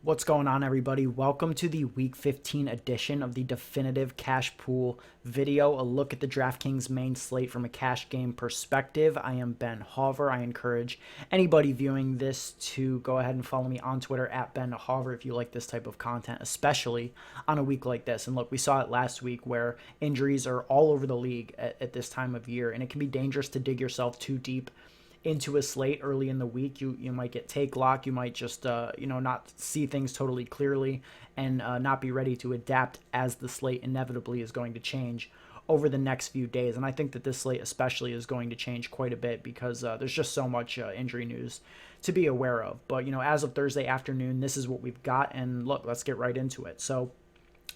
What's going on, everybody? Welcome to the Week 15 edition of the Definitive Cash Pool video, a look at the DraftKings main slate from a cash game perspective. I am Ben Hauver. I encourage anybody viewing this to go ahead and follow me on Twitter at Ben Hauver if you like this type of content, especially on a week like this. And look, we saw it last week where injuries are all over the league at this time of year, and it can be dangerous to dig yourself too deep into a slate early in the week. You might get take lock. You might just not see things totally clearly and not be ready to adapt as the slate inevitably is going to change over the next few days. And I think that this slate especially is going to change quite a bit because there's just so much injury news to be aware of. But as of Thursday afternoon, this is what we've got, and look, let's get right into it. So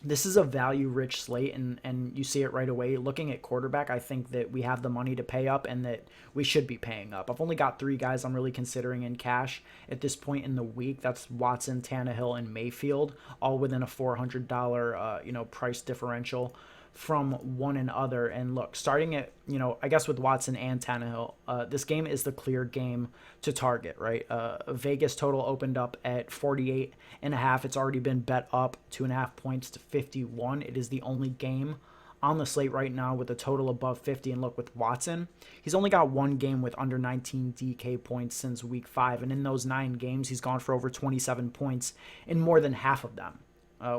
this is a value-rich slate, and you see it right away. Looking at quarterback, I think that we have the money to pay up and that we should be paying up. I've only got three guys I'm really considering in cash at this point in the week. That's Watson, Tannehill, and Mayfield, all within a $400 price differential from one another. And look, starting at, I guess with Watson and Tannehill, this game is the clear game to target, right? Vegas total opened up at 48.5. It's already been bet up 2.5 points to 51. It is the only game on the slate right now with a total above 50. And look, with Watson, he's only got one game with under 19 DK points since week 5. And in those 9 games, he's gone for over 27 points in more than half of them.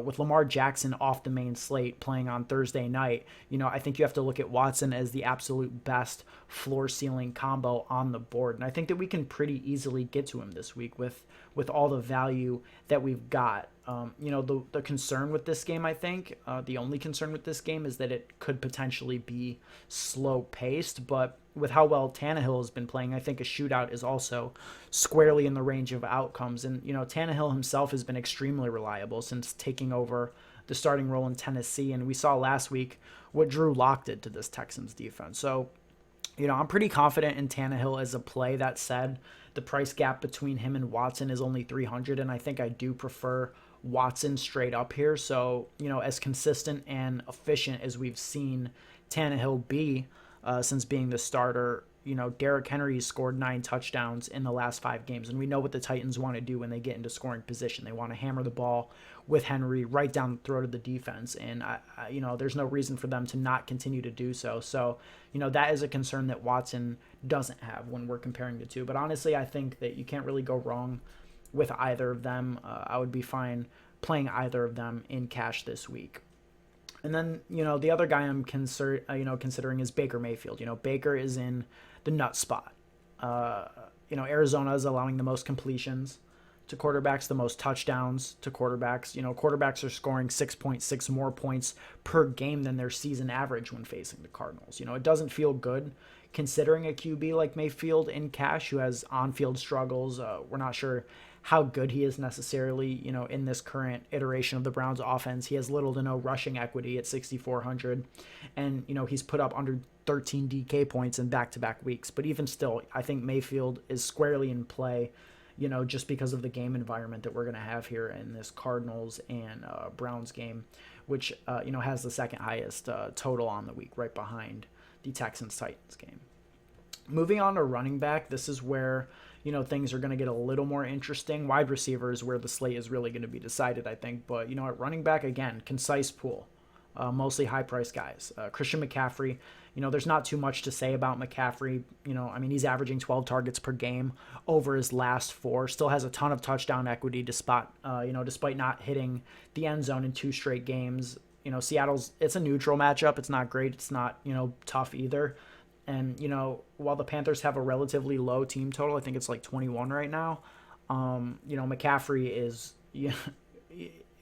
With Lamar Jackson off the main slate playing on Thursday night, I think you have to look at Watson as the absolute best floor ceiling combo on the board. And I think that we can pretty easily get to him this week with all the value that we've got. The concern with this game, I think, the only concern with this game is that it could potentially be slow paced, but with how well Tannehill has been playing, I think a shootout is also squarely in the range of outcomes. And, Tannehill himself has been extremely reliable since taking over the starting role in Tennessee. And we saw last week what Drew Lock did to this Texans defense. So, I'm pretty confident in Tannehill as a play. That said, the price gap between him and Watson is only 300, and I think I do prefer Watson straight up here. So, as consistent and efficient as we've seen Tannehill be since being the starter, Derrick Henry scored 9 touchdowns in the last 5 games, and we know what the Titans want to do when they get into scoring position. They want to hammer the ball with Henry right down the throat of the defense, and there's no reason for them to not continue to do so. So, that is a concern that Watson doesn't have when we're comparing the two. But honestly, I think that you can't really go wrong with either of them. I would be fine playing either of them in cash this week. And then, the other guy I'm considering is Baker Mayfield. Baker is in the nut spot. Arizona is allowing the most completions to quarterbacks, the most touchdowns to quarterbacks. Quarterbacks are scoring 6.6 more points per game than their season average when facing the Cardinals. It doesn't feel good considering a QB like Mayfield in cash who has on-field struggles. We're not sure how good he is necessarily, in this current iteration of the Browns offense. He has little to no rushing equity at 6,400. And, he's put up under 13 DK points in back-to-back weeks. But even still, I think Mayfield is squarely in play, just because of the game environment that we're going to have here in this Cardinals and Browns game, which, has the second highest total on the week, right behind the Texans-Titans game. Moving on to running back, this is where things are going to get a little more interesting. Wide receiver is where the slate is really going to be decided, I think. But, at running back, again, concise pool, mostly high-priced guys. Christian McCaffrey, there's not too much to say about McCaffrey. He's averaging 12 targets per game over his last 4. Still has a ton of touchdown equity despite not hitting the end zone in 2 straight games. Seattle's, it's a neutral matchup. It's not great. It's not, tough either. And, while the Panthers have a relatively low team total, I think it's like 21 right now, McCaffrey is,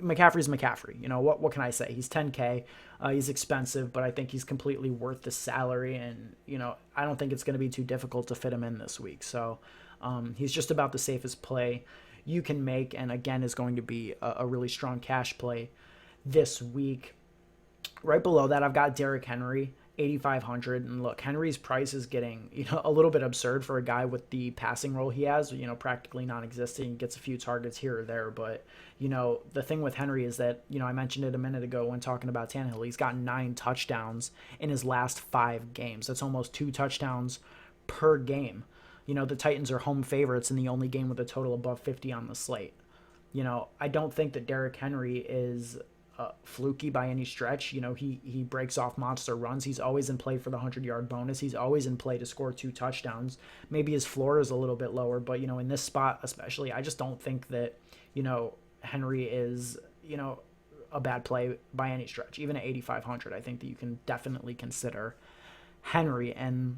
McCaffrey's McCaffrey. What can I say? He's 10K. He's expensive, but I think he's completely worth the salary. And, I don't think it's going to be too difficult to fit him in this week. So he's just about the safest play you can make. And again, is going to be a really strong cash play this week. Right below that, I've got Derrick Henry, 8,500. And look, Henry's price is getting, a little bit absurd for a guy with the passing role he has, practically non-existent. He gets a few targets here or there. But, the thing with Henry is that, I mentioned it a minute ago when talking about Tannehill. He's got 9 touchdowns in his last 5 games. That's almost 2 touchdowns per game. The Titans are home favorites in the only game with a total above 50 on the slate. I don't think that Derrick Henry is fluky by any stretch. He breaks off monster runs. He's always in play for the 100-yard bonus. He's always in play to score 2 touchdowns. Maybe his floor is a little bit lower, but, in this spot especially, I just don't think that, Henry is, a bad play by any stretch. Even at 8,500, I think that you can definitely consider Henry. And,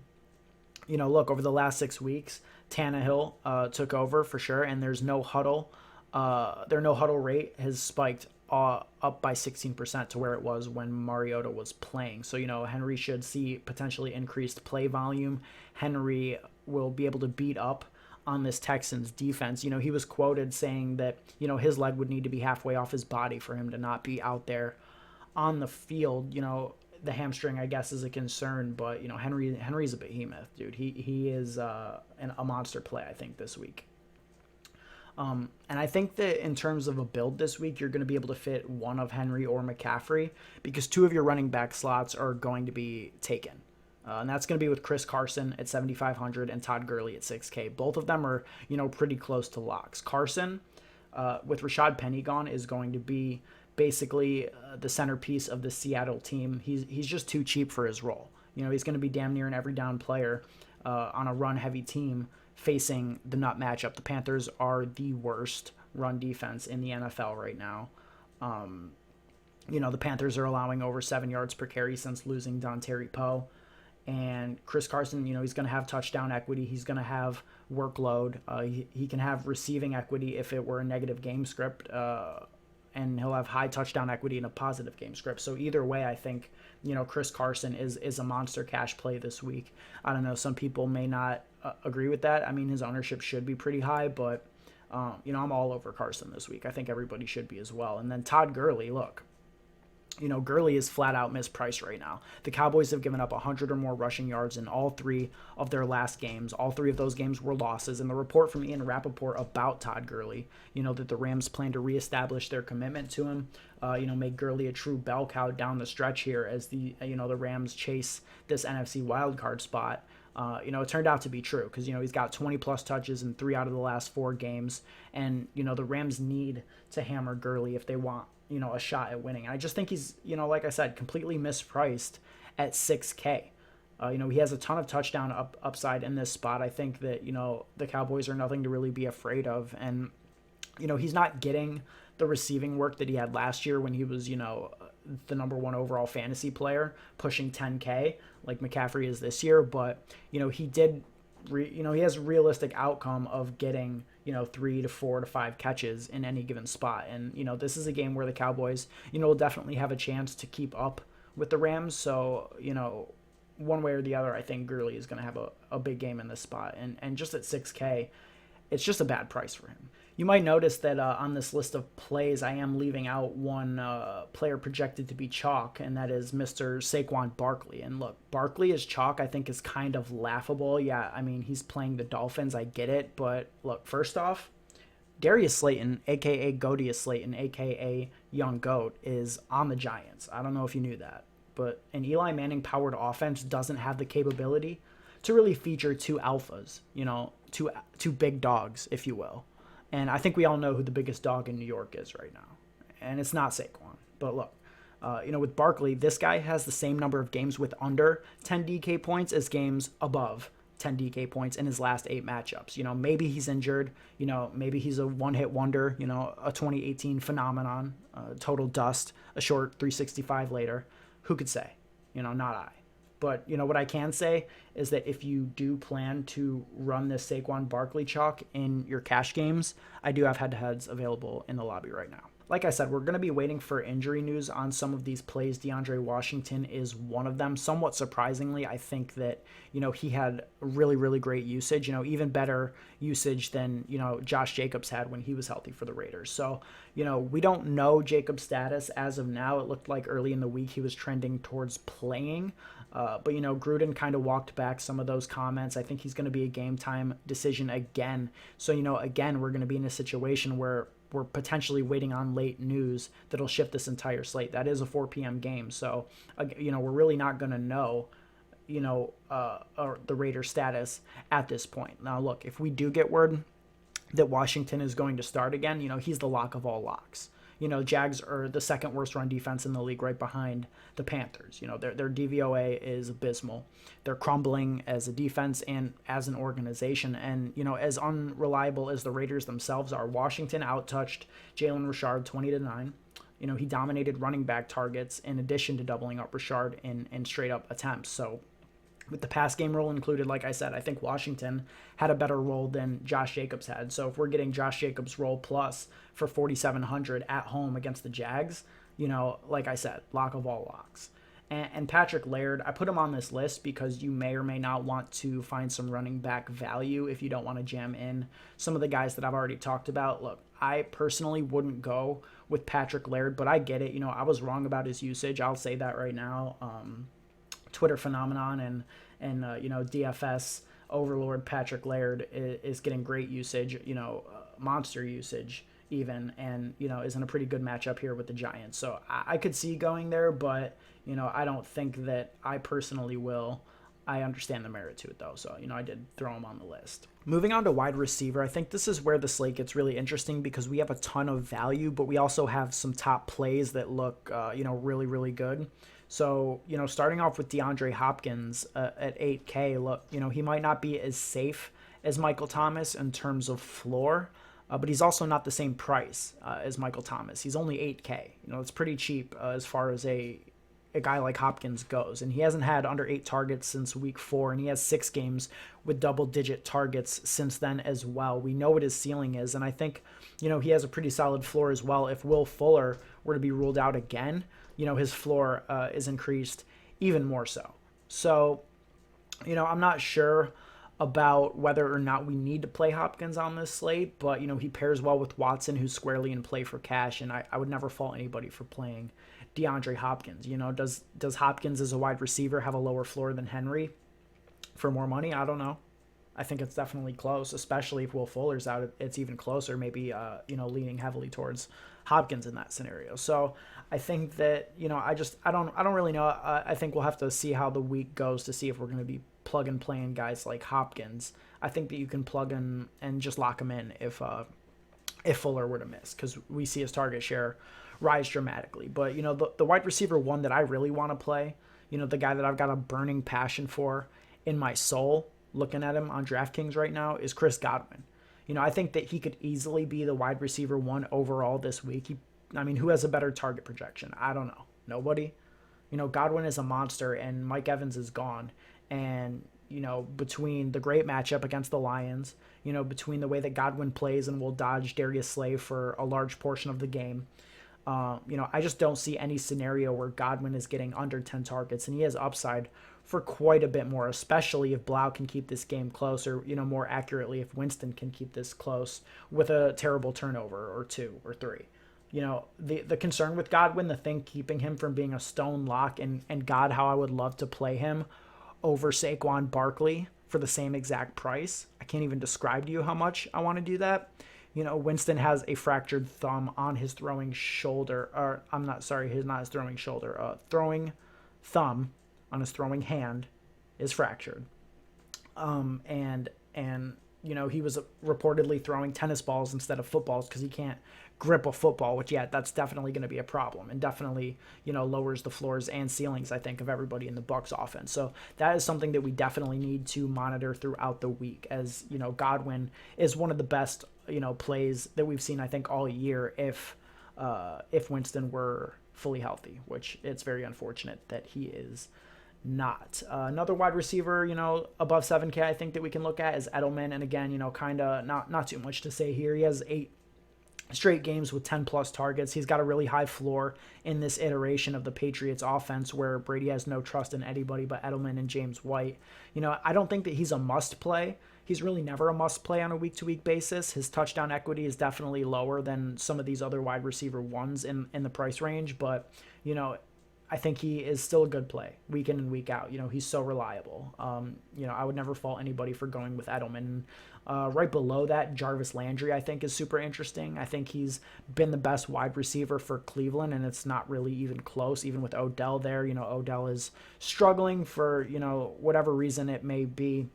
look, over the last 6 weeks, Tannehill took over for sure, and there's no huddle. Their no huddle rate has spiked up by 16% to where it was when Mariota was playing. So, Henry should see potentially increased play volume. Henry will be able to beat up on this Texans defense. He was quoted saying that, his leg would need to be halfway off his body for him to not be out there on the field. The hamstring, I guess, is a concern, but, Henry's a behemoth, dude. He is a monster play, I think, this week. And I think that in terms of a build this week, you're going to be able to fit one of Henry or McCaffrey because 2 of your running back slots are going to be taken. And that's going to be with Chris Carson at 7,500 and Todd Gurley at 6K. Both of them are, pretty close to locks. Carson, with Rashad Penny gone, is going to be basically the centerpiece of the Seattle team. He's just too cheap for his role. He's going to be damn near an every down player on a run-heavy team facing the nut matchup. The Panthers are the worst run defense in the NFL right now. The Panthers are allowing over 7 yards per carry since losing Dontari Poe. And Chris Carson, he's going to have touchdown equity. He's going to have workload. He can have receiving equity if it were a negative game script. And he'll have high touchdown equity in a positive game script. So either way, I think, Chris Carson is a monster cash play this week. I don't know. Some people may not agree with that. I mean, his ownership should be pretty high, but, I'm all over Carson this week. I think everybody should be as well. And then Todd Gurley, look. Gurley is flat out mispriced right now. The Cowboys have given up 100 or more rushing yards in all 3 of their last games. All 3 of those games were losses. And the report from Ian Rappaport about Todd Gurley, that the Rams plan to reestablish their commitment to him, make Gurley a true bell cow down the stretch here as the Rams chase this NFC wildcard spot. It turned out to be true because, he's got 20-plus touches in 3 out of the last 4 games. And, the Rams need to hammer Gurley if they want, a shot at winning. And I just think he's, like I said, completely mispriced at 6K. He has a ton of touchdown upside in this spot. I think that, the Cowboys are nothing to really be afraid of. And, he's not getting the receiving work that he had last year when he was, the number 1 overall fantasy player pushing 10K like McCaffrey is this year. But, he did, he has a realistic outcome of getting, 3 to 4 to 5 catches in any given spot. And, this is a game where the Cowboys, will definitely have a chance to keep up with the Rams. So, one way or the other, I think Gurley is going to have a big game in this spot. And just at 6K, it's just a bad price for him. You might notice that on this list of plays, I am leaving out one player projected to be chalk, and that is Mr. Saquon Barkley. And look, Barkley is chalk, I think, is kind of laughable. Yeah, I mean, he's playing the Dolphins. I get it. But look, first off, Darius Slayton, a.k.a. Godius Slayton, a.k.a. Young Goat, is on the Giants. I don't know if you knew that. But an Eli Manning-powered offense doesn't have the capability to really feature 2 alphas, two big dogs, if you will. And I think we all know who the biggest dog in New York is right now. And it's not Saquon. But look, with Barkley, this guy has the same number of games with under 10 DK points as games above 10 DK points in his last 8 matchups. Maybe he's injured. Maybe he's a one-hit wonder, a 2018 phenomenon, total dust, a short 365 later. Who could say? Not I. But, what I can say is that if you do plan to run this Saquon Barkley chalk in your cash games, I do have head-to-heads available in the lobby right now. Like I said, we're going to be waiting for injury news on some of these plays. DeAndre Washington is one of them. Somewhat surprisingly, I think that, he had really, really great usage, even better usage than, Josh Jacobs had when he was healthy for the Raiders. So, we don't know Jacobs' status as of now. It looked like early in the week he was trending towards playing. But, Gruden kind of walked back some of those comments. I think he's going to be a game time decision again. So, again, we're going to be in a situation where we're potentially waiting on late news that'll shift this entire slate. That is a 4 p.m. game. So, we're really not going to know, the Raiders' status at this point. Now, look, if we do get word that Washington is going to start again, he's the lock of all locks. Jags are the second worst run defense in the league, right behind the Panthers. Their DVOA is abysmal. They're crumbling as a defense and as an organization. And, as unreliable as the Raiders themselves are, Washington outtouched Jalen Richard 20-9. He dominated running back targets in addition to doubling up Richard in straight up attempts. So with the pass game role included, like I said, I think Washington had a better role than Josh Jacobs had. So if we're getting Josh Jacobs' role plus for 4,700 at home against the Jags, like I said, lock of all locks. And Patrick Laird, I put him on this list because you may or may not want to find some running back value if you don't want to jam in some of the guys that I've already talked about. Look, I personally wouldn't go with Patrick Laird, but I get it. I was wrong about his usage. I'll say that right now. Twitter phenomenon and DFS overlord Patrick Laird is getting great usage, monster usage even, and is in a pretty good matchup here with the Giants. So I could see going there, but I don't think that I personally will. I understand the merit to it though, so I did throw him on the list. Moving on to wide receiver, I think this is where the slate gets really interesting because we have a ton of value, but we also have some top plays that look really, really good. So, starting off with DeAndre Hopkins at 8K, look, he might not be as safe as Michael Thomas in terms of floor, but he's also not the same price as Michael Thomas. He's only 8K. It's pretty cheap as far as a guy like Hopkins goes. And he hasn't had under 8 targets since week 4, and he has 6 games with double-digit targets since then as well. We know what his ceiling is, and I think, he has a pretty solid floor as well. If Will Fuller were to be ruled out again, his floor is increased even more so. So, I'm not sure about whether or not we need to play Hopkins on this slate, but, he pairs well with Watson, who's squarely in play for cash, and I would never fault anybody for playing DeAndre Hopkins. Does Hopkins as a wide receiver have a lower floor than Henry for more money? I don't know. I think it's definitely close, especially if Will Fuller's out. It's even closer, maybe, leaning heavily towards Hopkins in that scenario. So I think that, I don't really know. I think we'll have to see how the week goes to see if we're going to be plug and playing guys like Hopkins. I think that you can plug in and just lock him in if Fuller were to miss, because we see his target share rise dramatically. But, the wide receiver one that I really want to play, the guy that I've got a burning passion for in my soul, looking at him on DraftKings right now, is Chris Godwin. I think that he could easily be the wide receiver one overall this week. Who has a better target projection? I don't know. Nobody. Godwin is a monster, and Mike Evans is gone. And, between the great matchup against the Lions, between the way that Godwin plays and will dodge Darius Slay for a large portion of the game, I just don't see any scenario where Godwin is getting under 10 targets, and he has upside for quite a bit more, especially if Blau can keep this game close, or, more accurately, if Winston can keep this close with a terrible turnover or 2 or 3. The concern with Godwin, the thing keeping him from being a stone lock, and God, how I would love to play him over Saquon Barkley for the same exact price. I can't even describe to you how much I want to do that. Winston has a fractured thumb on his throwing shoulder, or not his throwing shoulder, throwing thumb on his throwing hand is fractured. And he was reportedly throwing tennis balls instead of footballs because he can't grip a football, which, that's definitely going to be a problem, and definitely, lowers the floors and ceilings, I think, of everybody in the Bucs offense. So that is something that we definitely need to monitor throughout the week, as, Godwin is one of the best, plays that we've seen, I think, all year if Winston were fully healthy, which it's very unfortunate that he is not. Another wide receiver, above 7K, I think that we can look at is Edelman. And again, kind of not too much to say here. He has 8 straight games with 10 plus targets. He's got a really high floor in this iteration of the Patriots offense where Brady has no trust in anybody but Edelman and James White. I don't think that he's a must play. He's really never a must play on a week-to-week basis. His touchdown equity is definitely lower than some of these other wide receiver ones in the price range, but, I think he is still a good play week in and week out. He's so reliable. I would never fault anybody for going with Edelman. Right below that, Jarvis Landry, I think, is super interesting. I think he's been the best wide receiver for Cleveland, and it's not really even close, even with Odell there. Odell is struggling for, whatever reason it may be.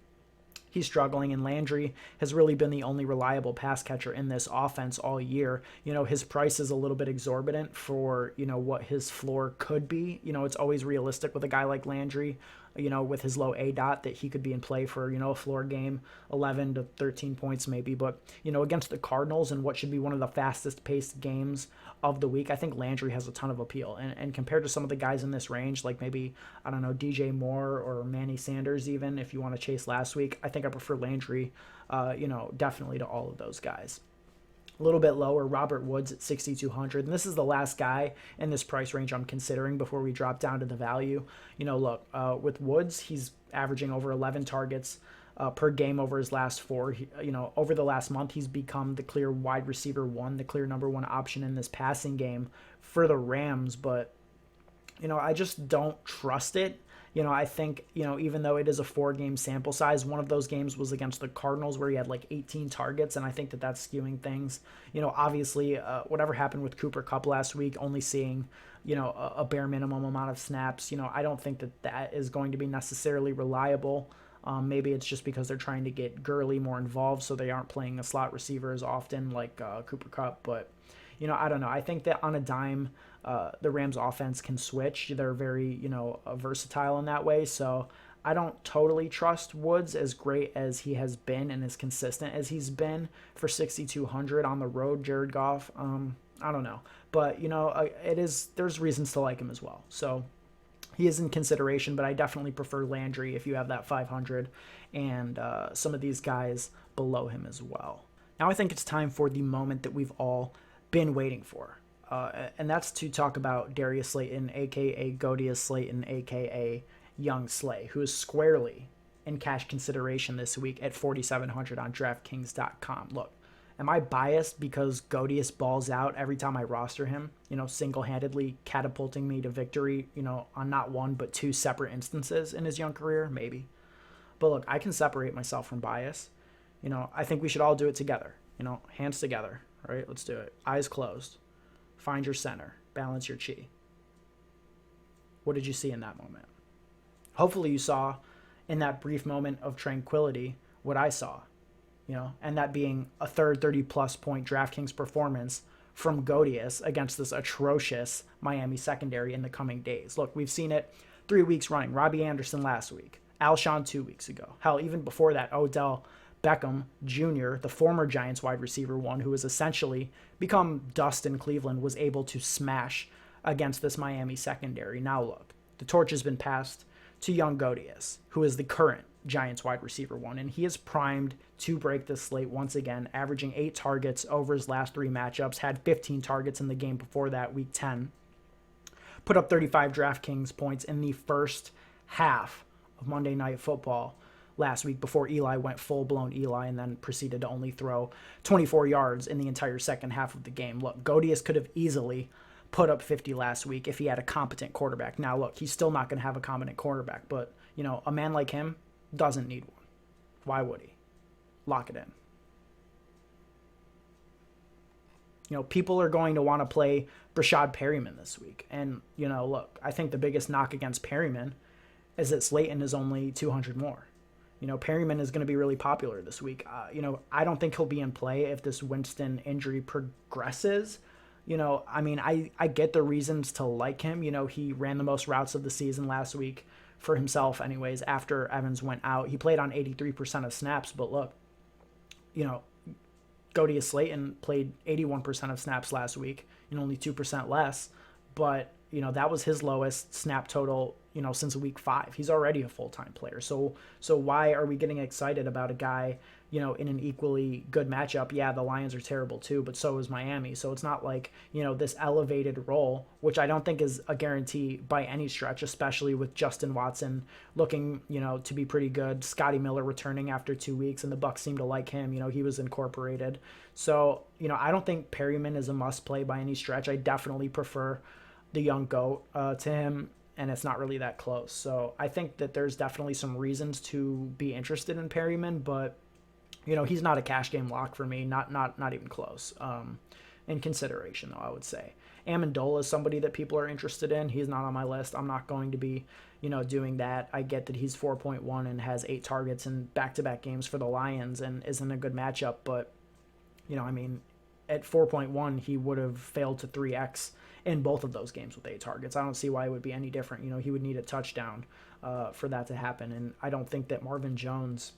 he's struggling, and Landry has really been the only reliable pass catcher in this offense all year. His price is a little bit exorbitant for, what his floor could be. It's always realistic with a guy like Landry, with his low A dot, that he could be in play for, a floor game, 11 to 13 points maybe. But, against the Cardinals and what should be one of the fastest paced games of the week, I think Landry has a ton of appeal. And compared to some of the guys in this range, like maybe, I don't know, DJ Moore or Manny Sanders, even if you want to chase last week, I think I prefer Landry, definitely to all of those guys. A little bit lower, Robert Woods at 6,200. And this is the last guy in this price range I'm considering before we drop down to the value. Look, with Woods, he's averaging over 11 targets per game over his last four. Over the last month, he's become the clear wide receiver one, the clear number one option in this passing game for the Rams. But, I just don't trust it. I think, even though it is a 4-game sample size, one of those games was against the Cardinals where he had like 18 targets, and I think that that's skewing things. Obviously, whatever happened with Cooper Kupp last week, only seeing, a bare minimum amount of snaps, I don't think that that is going to be necessarily reliable. Maybe it's just because they're trying to get Gurley more involved, so they aren't playing a slot receiver as often like Cooper Kupp, but I don't know. I think that on a dime, the Rams offense can switch. They're very, versatile in that way. So I don't totally trust Woods as great as he has been and as consistent as he's been for 6,200 on the road. Jared Goff, I don't know. But, there's reasons to like him as well. So he is in consideration, but I definitely prefer Landry if you have that 500 and some of these guys below him as well. Now I think it's time for the moment that we've all been waiting for. And that's to talk about Darius Slayton, a.k.a. Godius Slayton, a.k.a. Young Slay, who is squarely in cash consideration this week at 4,700 on DraftKings.com. Look, am I biased because Godius balls out every time I roster him, single-handedly catapulting me to victory, on not one but two separate instances in his young career? Maybe. But look, I can separate myself from bias. I think we should all do it together, hands together. All right, let's do it. Eyes closed. Find your center. Balance your chi. What did you see in that moment? Hopefully you saw in that brief moment of tranquility what I saw, and that being a third 30-plus point DraftKings performance from Godius against this atrocious Miami secondary in the coming days. Look, we've seen it 3 weeks running. Robbie Anderson last week. Alshon 2 weeks ago. Hell, even before that, Odell Beckham Jr., the former Giants wide receiver one, who has essentially become dust in Cleveland, was able to smash against this Miami secondary. Now look, the torch has been passed to young Godius, who is the current Giants wide receiver one, and he is primed to break this slate once again, averaging 8 targets over his last 3 matchups, had 15 targets in the game before that, week 10, put up 35 DraftKings points in the first half of Monday Night Football last week before Eli went full-blown Eli and then proceeded to only throw 24 yards in the entire second half of the game. Look, Godius could have easily put up 50 last week if he had a competent quarterback. Now, look, he's still not going to have a competent quarterback, but, a man like him doesn't need one. Why would he? Lock it in. People are going to want to play Brashad Perryman this week. And, look, I think the biggest knock against Perryman is that Slayton is only 200 more. Perryman is going to be really popular this week. I don't think he'll be in play if this Winston injury progresses. I get the reasons to like him. He ran the most routes of the season last week for himself anyways after Evans went out. He played on 83% of snaps, but look, Godius Slayton played 81% of snaps last week and only 2% less, but that was his lowest snap total, since week 5. He's already a full-time player. So why are we getting excited about a guy, in an equally good matchup? Yeah, the Lions are terrible too, but so is Miami. So it's not like, this elevated role, which I don't think is a guarantee by any stretch, especially with Justin Watson looking, to be pretty good. Scotty Miller returning after 2 weeks, and the Bucs seem to like him. He was incorporated. So, I don't think Perryman is a must-play by any stretch. I definitely prefer the young GOAT to him, and it's not really that close. So I think that there's definitely some reasons to be interested in Perryman, but he's not a cash game lock for me, not even close. in consideration, though, I would say. Amendola is somebody that people are interested in. He's not on my list. I'm not going to be, doing that. I get that he's 4.1 and has 8 targets in back-to-back games for the Lions and isn't a good matchup, but, at 4.1, he would have failed to 3x in both of those games with 8 targets. I don't see why it would be any different. He would need a touchdown for that to happen, and I don't think that Marvin Jones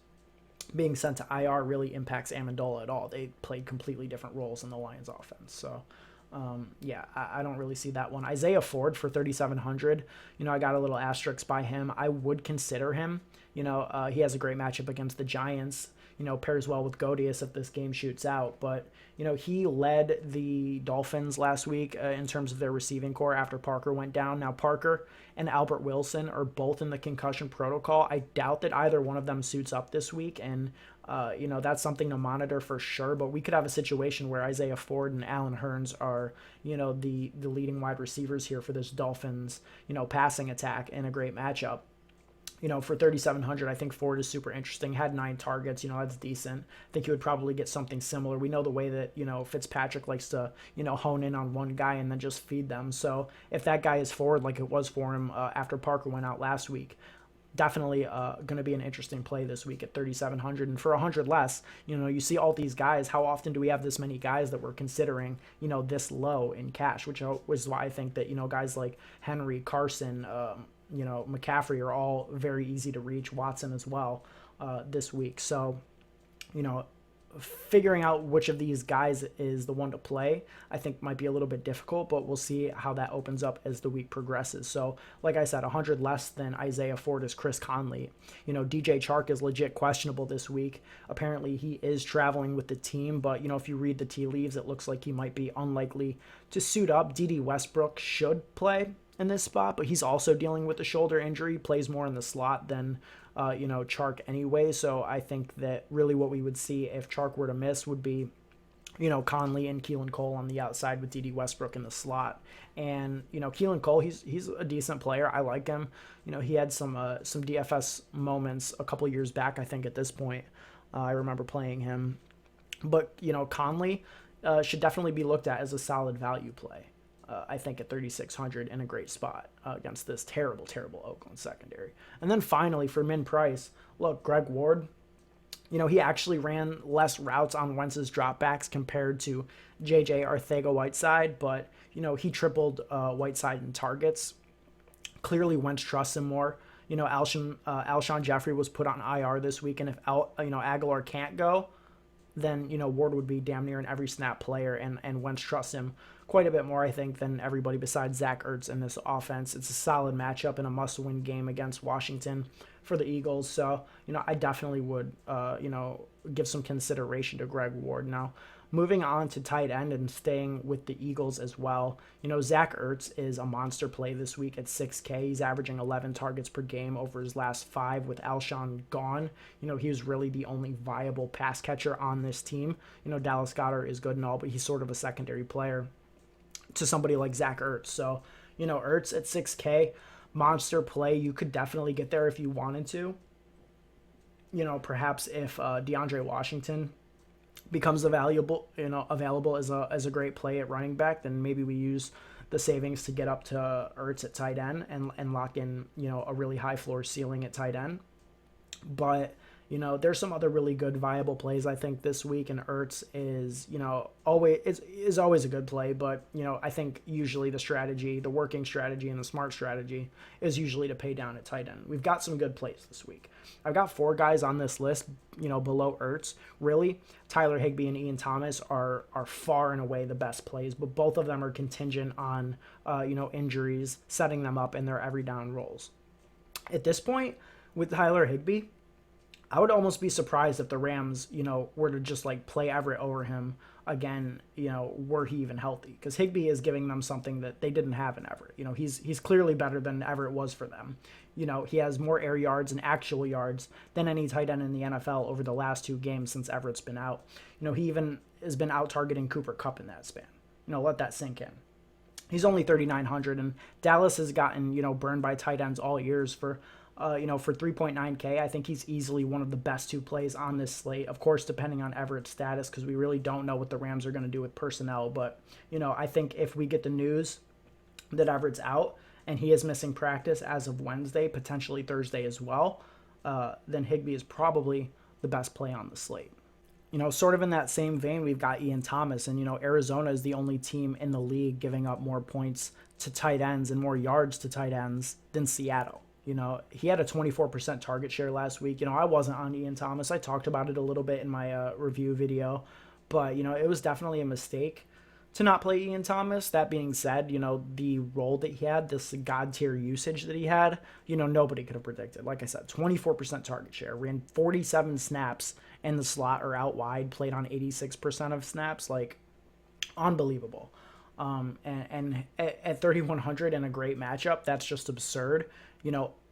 being sent to IR really impacts Amendola at all. They played completely different roles in the Lions offense. So, I don't really see that one. Isaiah Ford for 3,700. I got a little asterisk by him. I would consider him. He has a great matchup against the Giants. Pairs well with Godius if this game shoots out. But, he led the Dolphins last week in terms of their receiving core after Parker went down. Now, Parker and Albert Wilson are both in the concussion protocol. I doubt that either one of them suits up this week, and that's something to monitor for sure. But we could have a situation where Isaiah Ford and Allen Hurns are, the leading wide receivers here for this Dolphins, passing attack in a great matchup. For 3,700, I think Ford is super interesting. Had 9 targets, that's decent. I think he would probably get something similar. We know the way that, Fitzpatrick likes to, hone in on one guy and then just feed them. So if that guy is Ford like it was for him after Parker went out last week, definitely going to be an interesting play this week at 3,700. And for 100 less, you see all these guys. How often do we have this many guys that we're considering, this low in cash, which is why I think that, guys like Henry, Carson, McCaffrey are all very easy to reach, Watson as well this week. So, figuring out which of these guys is the one to play, I think might be a little bit difficult, but we'll see how that opens up as the week progresses. So, like I said, 100 less than Isaiah Ford is Chris Conley. DJ Chark is legit questionable this week. Apparently, he is traveling with the team, but, if you read the tea leaves, it looks like he might be unlikely to suit up. D.D. Westbrook should play in this spot, but he's also dealing with a shoulder injury, plays more in the slot than Chark anyway. So I think that really what we would see if Chark were to miss would be Conley and Keelan Cole on the outside with D.D. Westbrook in the slot. And Keelan Cole, he's a decent player. I like him. He had some DFS moments a couple years back, I think, at this point. I remember playing him, but Conley should definitely be looked at as a solid value play. I think at 3,600 in a great spot against this terrible, terrible Oakland secondary. And then finally for min price, look, Greg Ward, he actually ran less routes on Wentz's dropbacks compared to J.J. Arcega-Whiteside, but, he tripled Whiteside in targets. Clearly Wentz trusts him more. Alshon Jeffrey was put on IR this week, and if Aguilar can't go, then, Ward would be damn near an every snap player, and Wentz trusts him quite a bit more, I think, than everybody besides Zach Ertz in this offense. It's a solid matchup and a must-win game against Washington for the Eagles. So, I definitely would, give some consideration to Greg Ward. Now, moving on to tight end and staying with the Eagles as well, Zach Ertz is a monster play this week at 6K. He's averaging 11 targets per game over his last 5 with Alshon gone. He was really the only viable pass catcher on this team. Dallas Goedert is good and all, but he's sort of a secondary player to somebody like Zach Ertz. So, Ertz at 6K, monster play. You could definitely get there if you wanted to. Perhaps if DeAndre Washington becomes available as a great play at running back, then maybe we use the savings to get up to Ertz at tight end and lock in, a really high floor ceiling at tight end. But, there's some other really good viable plays, I think, this week, and Ertz is, always a good play, but, I think usually the working strategy and the smart strategy is usually to pay down at tight end. We've got some good plays this week. I've got 4 guys on this list, below Ertz. Really, Tyler Higbee and Ian Thomas are far and away the best plays, but both of them are contingent on, injuries, setting them up in their every down roles. At this point, with Tyler Higbee, I would almost be surprised if the Rams, were to just play Everett over him again, were he even healthy, because Higbee is giving them something that they didn't have in Everett. He's clearly better than Everett was for them. He has more air yards and actual yards than any tight end in the NFL over the last 2 games since Everett's been out. He even has been out targeting Cooper Kupp in that span. Let that sink in. He's only 3,900, and Dallas has gotten, burned by tight ends all years for For 3.9K, I think he's easily one of the best two plays on this slate. Of course, depending on Everett's status, because we really don't know what the Rams are going to do with personnel. But, I think if we get the news that Everett's out and he is missing practice as of Wednesday, potentially Thursday as well, then Higbee is probably the best play on the slate. Sort of in that same vein, we've got Ian Thomas, and, Arizona is the only team in the league giving up more points to tight ends and more yards to tight ends than Seattle. He had a 24% target share last week. I wasn't on Ian Thomas. I talked about it a little bit in my review video, but, it was definitely a mistake to not play Ian Thomas. That being said, the role that he had, this God tier usage that he had, nobody could have predicted. Like I said, 24% target share, ran 47 snaps in the slot or out wide, played on 86% of snaps, like unbelievable. And at 3,100 in a great matchup, that's just absurd.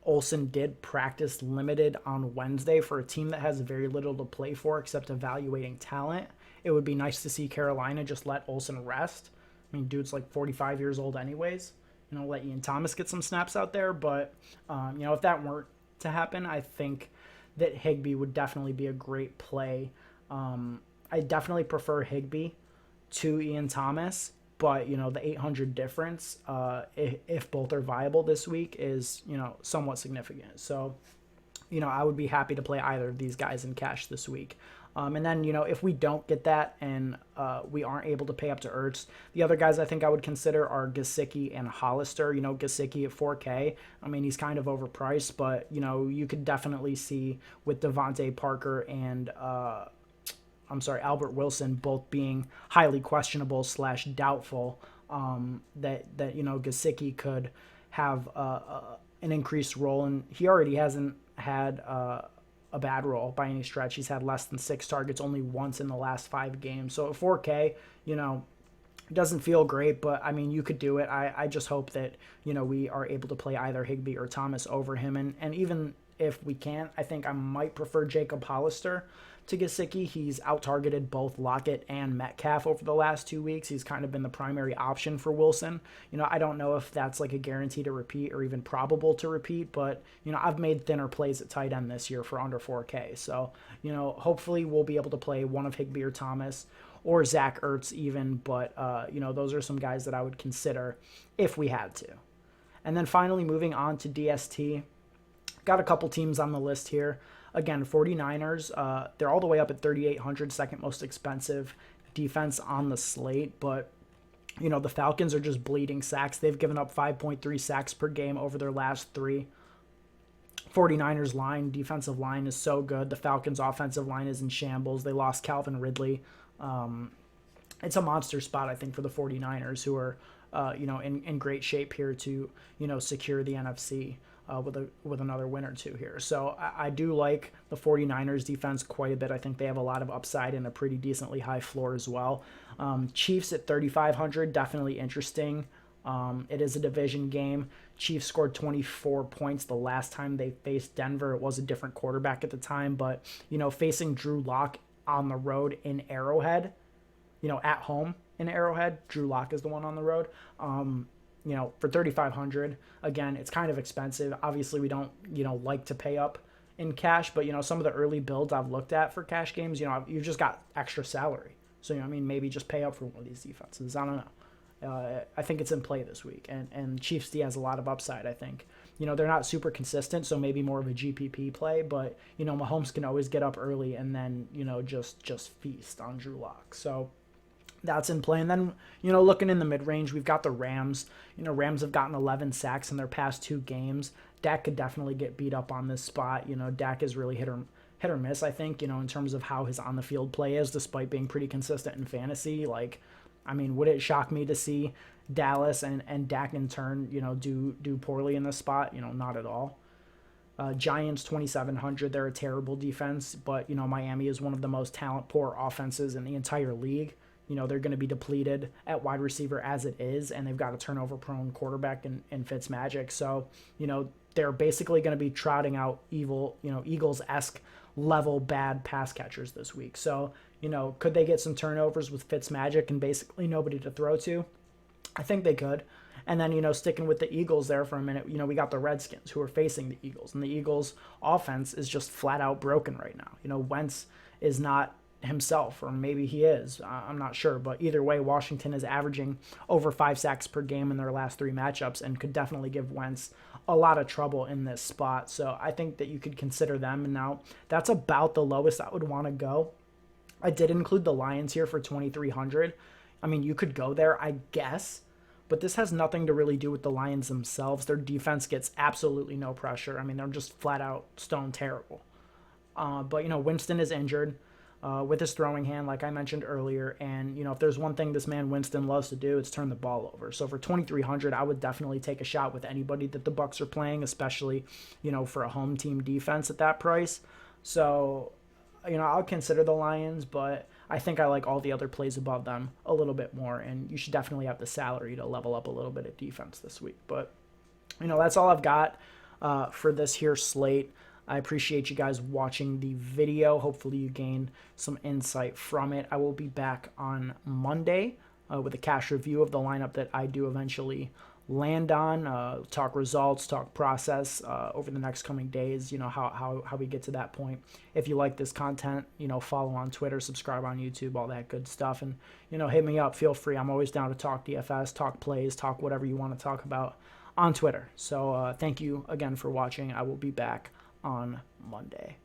Olsen did practice limited on Wednesday for a team that has very little to play for except evaluating talent. It would be nice to see Carolina just let Olsen rest. I mean, dude's like 45 years old anyways. Let Ian Thomas get some snaps out there. But, if that weren't to happen, I think that Higbee would definitely be a great play. I definitely prefer Higbee to Ian Thomas. But, the 800 difference, if both are viable this week, is, somewhat significant. So, I would be happy to play either of these guys in cash this week. And then, if we don't get that and we aren't able to pay up to Ertz, the other guys I think I would consider are Gesicki and Hollister. Gesicki at 4K. I mean, he's kind of overpriced, but, you could definitely see with Devontae Parker and Albert Wilson both being highly questionable / doubtful, that Gesicki could have an increased role, and he already hasn't had a bad role by any stretch. He's had less than 6 targets only once in the last 5 games. So at 4K, it doesn't feel great, but I mean, you could do it. I just hope that, we are able to play either Higbee or Thomas over him. And even if we can't, I think I might prefer Jacob Hollister to Gesicki. He's out-targeted both Lockett and Metcalf over the last 2 weeks. He's kind of been the primary option for Wilson. I don't know if that's like a guarantee to repeat or even probable to repeat, but, I've made thinner plays at tight end this year for under 4K. So, hopefully we'll be able to play one of Higbee or Thomas or Zach Ertz even, but, those are some guys that I would consider if we had to. And then finally moving on to DST, got a couple teams on the list here. Again, 49ers, they're all the way up at 3,800, second most expensive defense on the slate. But, the Falcons are just bleeding sacks. They've given up 5.3 sacks per game over their last 3. 49ers defensive line is so good. The Falcons offensive line is in shambles. They lost Calvin Ridley. It's a monster spot, I think, for the 49ers, who are, in great shape here to, secure the NFC. With another win or two here. So I do like the 49ers defense quite a bit. I think they have a lot of upside and a pretty decently high floor as well. Chiefs at 3,500, definitely interesting. It is a division game. Chiefs scored 24 points the last time they faced Denver. It was a different quarterback at the time, but, facing Drew Lock on the road in Arrowhead, at home in Arrowhead, Drew Lock is the one on the road. For 3,500, again, it's kind of expensive. Obviously, we don't, like to pay up in cash, but, some of the early builds I've looked at for cash games, you've just got extra salary. So, maybe just pay up for one of these defenses. I don't know. I think it's in play this week, and Chiefs D has a lot of upside, I think. They're not super consistent, so maybe more of a GPP play, but, Mahomes can always get up early and then, just feast on Drew Lock. So, that's in play. And then, looking in the mid-range, we've got the Rams. Rams have gotten 11 sacks in their past 2 games. Dak could definitely get beat up on this spot. Dak is really hit or miss, I think, in terms of how his on-the-field play is, despite being pretty consistent in fantasy. Like, I mean, would it shock me to see Dallas and Dak in turn, do poorly in this spot? Not at all. Giants 2,700, they're a terrible defense, but, Miami is one of the most talent-poor offenses in the entire league. They're going to be depleted at wide receiver as it is, and they've got a turnover-prone quarterback in Fitzmagic. So, they're basically going to be trotting out Eagles-esque level bad pass catchers this week. So, could they get some turnovers with Fitzmagic and basically nobody to throw to? I think they could. And then, sticking with the Eagles there for a minute, we got the Redskins who are facing the Eagles. And the Eagles' offense is just flat out broken right now. Wentz is not himself, or maybe he is. I'm not sure. But either way, Washington is averaging over 5 sacks per game in their last 3 matchups and could definitely give Wentz a lot of trouble in this spot. So I think that you could consider them. And now that's about the lowest I would want to go. I did include the Lions here for 2,300. I mean, you could go there, I guess. But this has nothing to really do with the Lions themselves. Their defense gets absolutely no pressure. I mean, they're just flat out stone terrible. But Winston is injured with his throwing hand, like I mentioned earlier. And, if there's one thing this man Winston loves to do, it's turn the ball over. So for 2,300, I would definitely take a shot with anybody that the Bucs are playing, especially, for a home team defense at that price. So, I'll consider the Lions, but I think I like all the other plays above them a little bit more, and you should definitely have the salary to level up a little bit of defense this week. But, that's all I've got for this here slate. I appreciate you guys watching the video. Hopefully you gained some insight from it. I will be back on Monday with a cash review of the lineup that I do eventually land on, talk results, talk process over the next coming days, how we get to that point. If you like this content, follow on Twitter, subscribe on YouTube, all that good stuff. And, hit me up. Feel free. I'm always down to talk DFS, talk plays, talk whatever you want to talk about on Twitter. So thank you again for watching. I will be back on Monday.